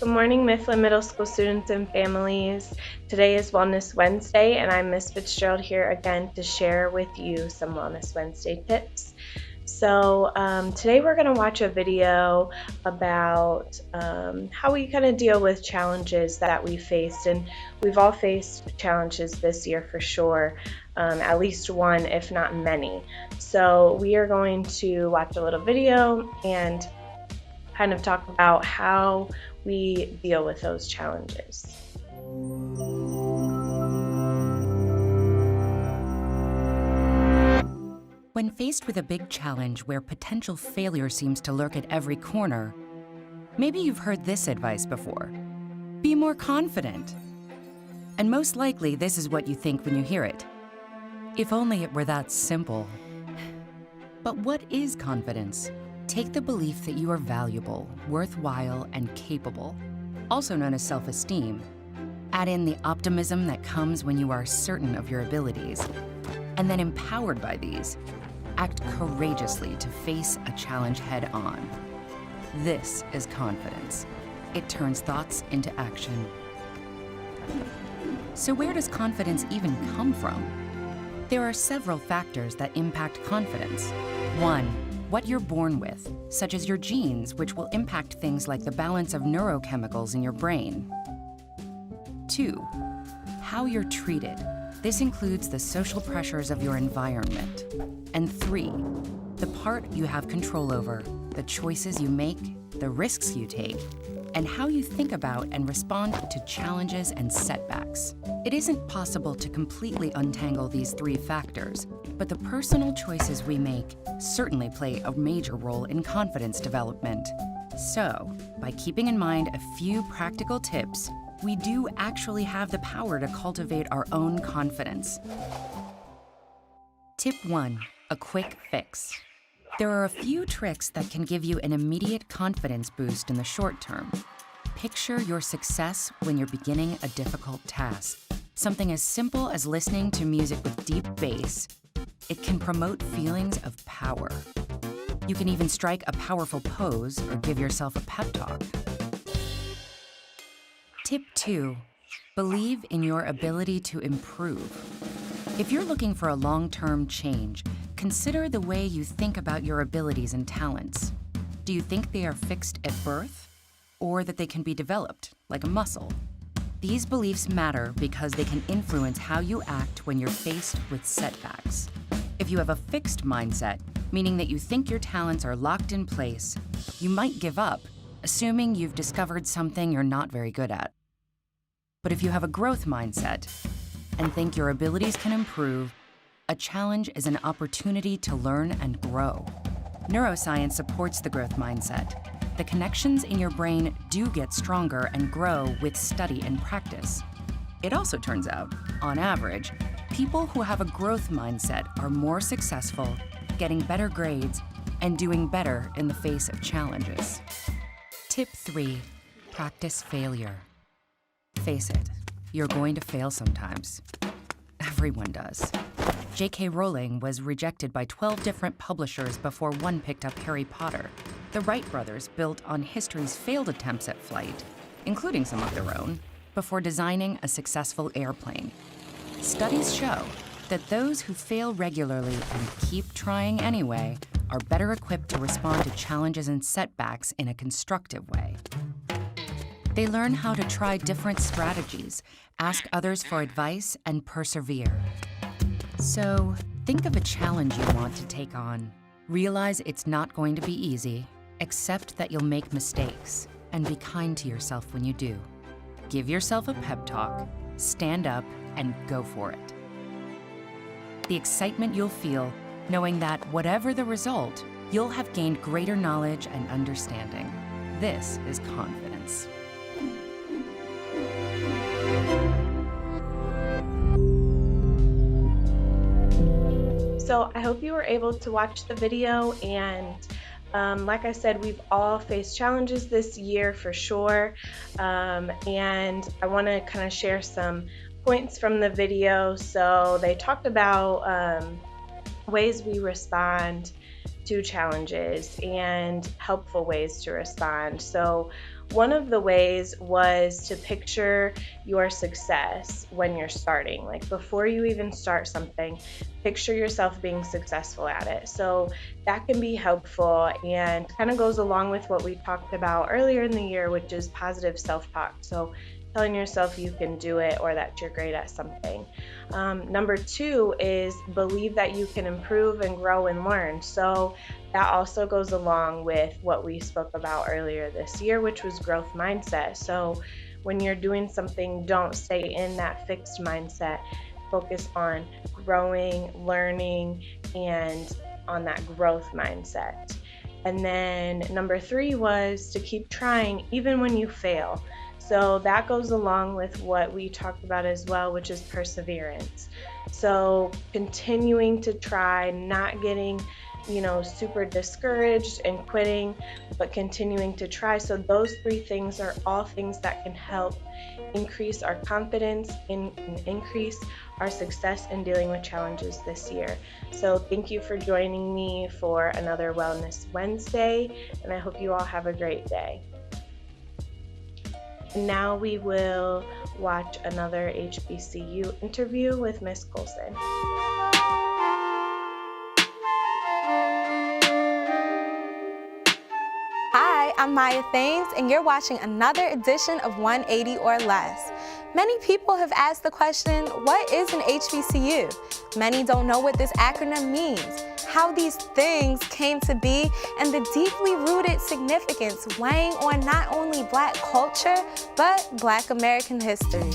Good morning, Mifflin Middle School students and families. Today is Wellness Wednesday, and I'm Miss Fitzgerald here again to share with you some Wellness Wednesday tips. Today we're going to watch a video about how we kind of deal with challenges that we faced, and we've all faced challenges this year for sure, at least one, if not many. So we are going to watch a little video and kind of talk about how we deal with those challenges. When faced with a big challenge where potential failure seems to lurk at every corner, maybe you've heard this advice before. Be more confident. And most likely, this is what you think when you hear it. If only it were that simple. But what is confidence? Take the belief that you are valuable, worthwhile, and capable, also known as self-esteem. Add in the optimism that comes when you are certain of your abilities. And then empowered by these, act courageously to face a challenge head on. This is confidence. It turns thoughts into action. So where does confidence even come from? There are several factors that impact confidence. 1, what you're born with, such as your genes, which will impact things like the balance of neurochemicals in your brain. 2, how you're treated. This includes the social pressures of your environment. And 3, the part you have control over, the choices you make, the risks you take, and how you think about and respond to challenges and setbacks. It isn't possible to completely untangle these 3 factors, but the personal choices we make certainly play a major role in confidence development. So, by keeping in mind a few practical tips, we do actually have the power to cultivate our own confidence. Tip 1, a quick fix. There are a few tricks that can give you an immediate confidence boost in the short term. Picture your success when you're beginning a difficult task. Something as simple as listening to music with deep bass. It can promote feelings of power. You can even strike a powerful pose or give yourself a pep talk. Tip 2, believe in your ability to improve. If you're looking for a long-term change, consider the way you think about your abilities and talents. Do you think they are fixed at birth, or that they can be developed, like a muscle? These beliefs matter because they can influence how you act when you're faced with setbacks. If you have a fixed mindset, meaning that you think your talents are locked in place, you might give up, assuming you've discovered something you're not very good at. But if you have a growth mindset and think your abilities can improve, a challenge is an opportunity to learn and grow. Neuroscience supports the growth mindset. The connections in your brain do get stronger and grow with study and practice. It also turns out, on average, people who have a growth mindset are more successful, getting better grades, and doing better in the face of challenges. Tip 3, practice failure. Face it, you're going to fail sometimes. Everyone does. J.K. Rowling was rejected by 12 different publishers before one picked up Harry Potter. The Wright brothers built on history's failed attempts at flight, including some of their own, before designing a successful airplane. Studies show that those who fail regularly and keep trying anyway are better equipped to respond to challenges and setbacks in a constructive way. They learn how to try different strategies, ask others for advice, and persevere. So, think of a challenge you want to take on. Realize it's not going to be easy. Accept that you'll make mistakes, and be kind to yourself when you do. Give yourself a pep talk, stand up, and go for it. The excitement you'll feel knowing that whatever the result, you'll have gained greater knowledge and understanding. This is confidence. So I hope you were able to watch the video, and like I said, we've all faced challenges this year for sure, and I want to kind of share some points from the video. So they talked about ways we respond to challenges and helpful ways to respond. So one of the ways was to picture your success when you're starting. Like before you even start something, picture yourself being successful at it. So that can be helpful and kind of goes along with what we talked about earlier in the year, which is positive self-talk. So telling yourself you can do it or that you're great at something. Number two is believe that you can improve and grow and learn. So that also goes along with what we spoke about earlier this year, which was growth mindset. So when you're doing something, don't stay in that fixed mindset. Focus on growing, learning, and on that growth mindset. And then number three was to keep trying even when you fail. So that goes along with what we talked about as well, which is perseverance. So continuing to try, not getting, super discouraged and quitting, but continuing to try. So those three things are all things that can help increase our confidence and increase our success in dealing with challenges this year. So thank you for joining me for another Wellness Wednesday, and I hope you all have a great day. Now we will watch another HBCU interview with Miss Colson. Hi, I'm Maya Thames, and you're watching another edition of 180 or Less. Many people have asked the question, what is an HBCU? Many don't know what this acronym means, how these things came to be, and the deeply rooted significance weighing on not only Black culture, but Black American history.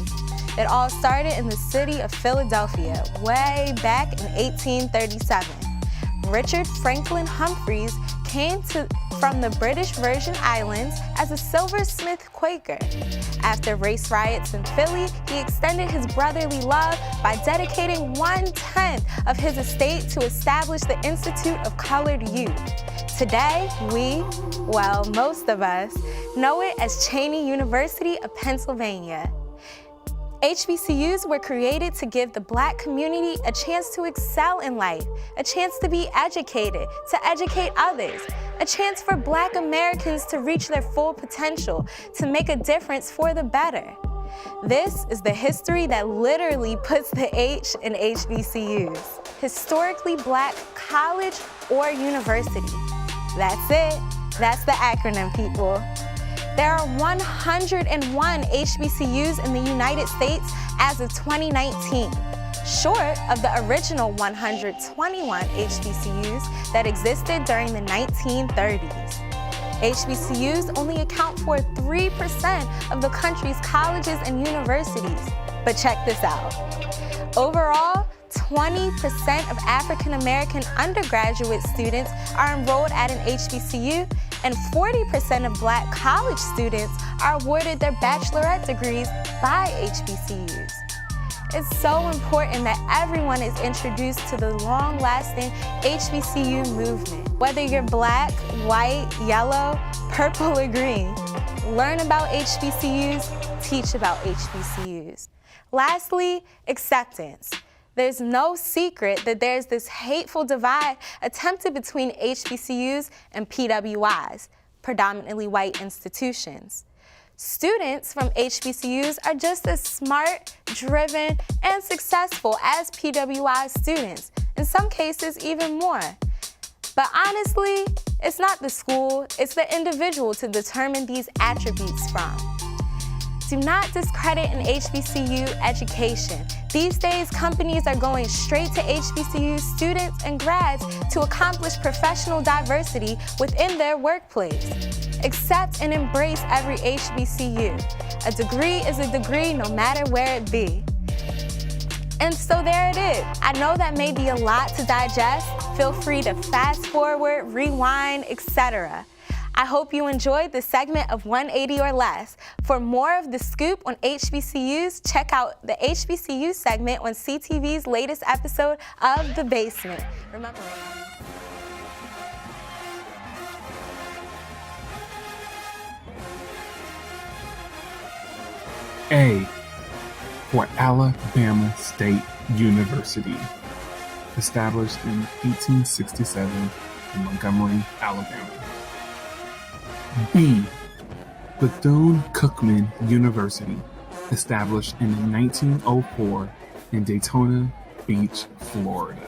It all started in the city of Philadelphia, way back in 1837. Richard Franklin Humphreys came from the British Virgin Islands as a silversmith Quaker. After race riots in Philly, he extended his brotherly love by dedicating 1/10 of his estate to establish the Institute of Colored Youth. Today, most of us, know it as Cheyney University of Pennsylvania. HBCUs were created to give the Black community a chance to excel in life, a chance to be educated, to educate others, a chance for Black Americans to reach their full potential, to make a difference for the better. This is the history that literally puts the H in HBCUs. Historically Black college or university. That's it. That's the acronym, people. There are 101 HBCUs in the United States as of 2019, short of the original 121 HBCUs that existed during the 1930s. HBCUs only account for 3% of the country's colleges and universities. But check this out. Overall, 20% of African American undergraduate students are enrolled at an HBCU, and 40% of Black college students are awarded their bachelorette degrees by HBCUs. It's so important that everyone is introduced to the long-lasting HBCU movement. Whether you're Black, white, yellow, purple, or green, learn about HBCUs, teach about HBCUs. Lastly, acceptance. There's no secret that there's this hateful divide attempted between HBCUs and PWIs, predominantly white institutions. Students from HBCUs are just as smart, driven, and successful as PWI students, in some cases even more. But honestly, it's not the school, it's the individual to determine these attributes from. Do not discredit an HBCU education. These days, companies are going straight to HBCU students and grads to accomplish professional diversity within their workplace. Accept and embrace every HBCU. A degree is a degree no matter where it be. And so there it is. I know that may be a lot to digest. Feel free to fast forward, rewind, etc. I hope you enjoyed this segment of 180 or Less. For more of the scoop on HBCUs, check out the HBCU segment on CTV's latest episode of The Basement. Remember. A for Alabama State University, established in 1867 in Montgomery, Alabama. B Bethune-Cookman University, established in 1904 in Daytona Beach, Florida.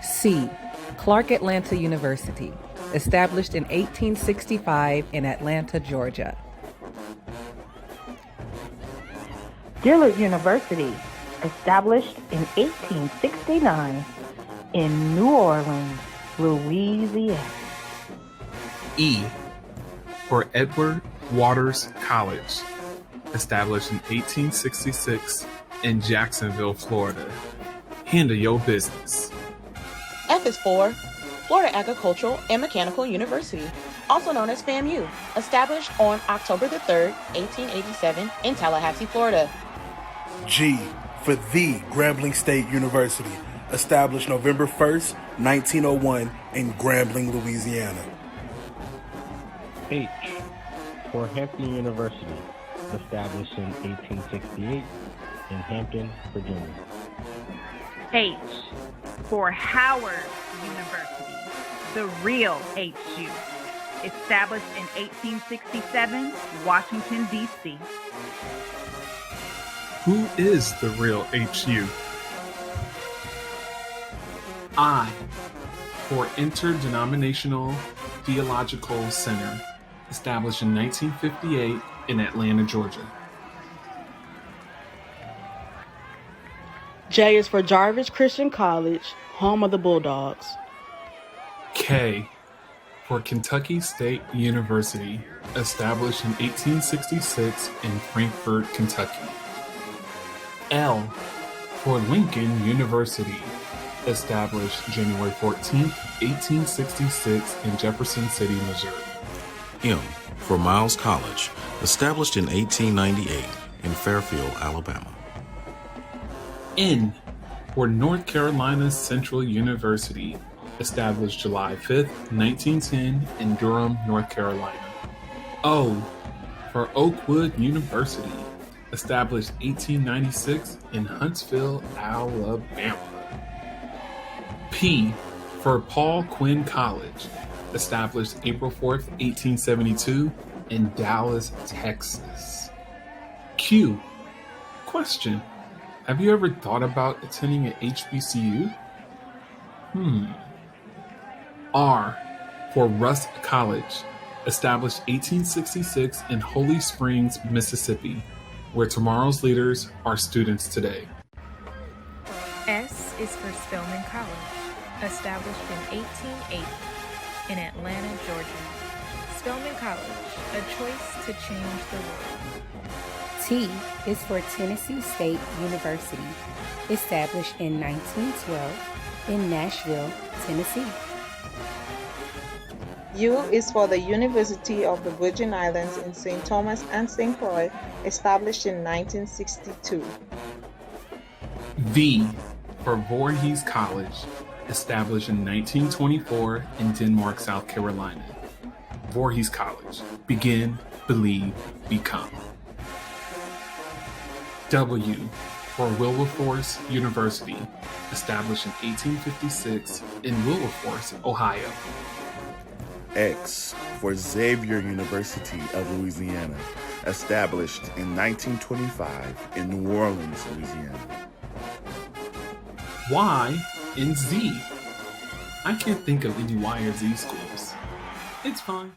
C. Clark Atlanta University, established in 1865 in Atlanta, Georgia. Dillard University, established in 1869 in New Orleans, Louisiana. E. For Edward Waters College, established in 1866 in Jacksonville, Florida. Handle your business. F is for Florida Agricultural and Mechanical University, also known as FAMU, established on October the 3rd, 1887 in Tallahassee, Florida. G for the Grambling State University, established November 1st, 1901 in Grambling, Louisiana. H for Hampton University, established in 1868 in Hampton, Virginia. H for Howard University, the real HU, established in 1867, Washington, D.C. Who is the real HU? I for Interdenominational Theological Center, established in 1958 in Atlanta, Georgia. J is for Jarvis Christian College, home of the Bulldogs. K for Kentucky State University, established in 1866 in Frankfort, Kentucky. L for Lincoln University, established January 14, 1866 in Jefferson City, Missouri. M for Miles College, established in 1898 in Fairfield, Alabama. N for North Carolina Central University, established July 5th, 1910 in Durham, North Carolina. O for Oakwood University, established 1896 in Huntsville, Alabama. P for Paul Quinn College, established April 4th, 1872 in Dallas, Texas. Q. Question. Have you ever thought about attending an HBCU? R for Rusk College, established 1866 in Holy Springs, Mississippi, where tomorrow's leaders are students today. S is for Spelman College, established in 1880 in Atlanta, Georgia. Spelman College, a choice to change the world. T is for Tennessee State University, established in 1912 in Nashville, Tennessee. U is for the University of the Virgin Islands in St. Thomas and St. Croix, established in 1962. V for Voorhees College, established in 1924 in Denmark, South Carolina. Voorhees College. Begin, believe, become. W for Wilberforce University, established in 1856 in Wilberforce, Ohio. X for Xavier University of Louisiana, established in 1925 in New Orleans, Louisiana. Y and Z. I can't think of any Y or Z schools. It's fine.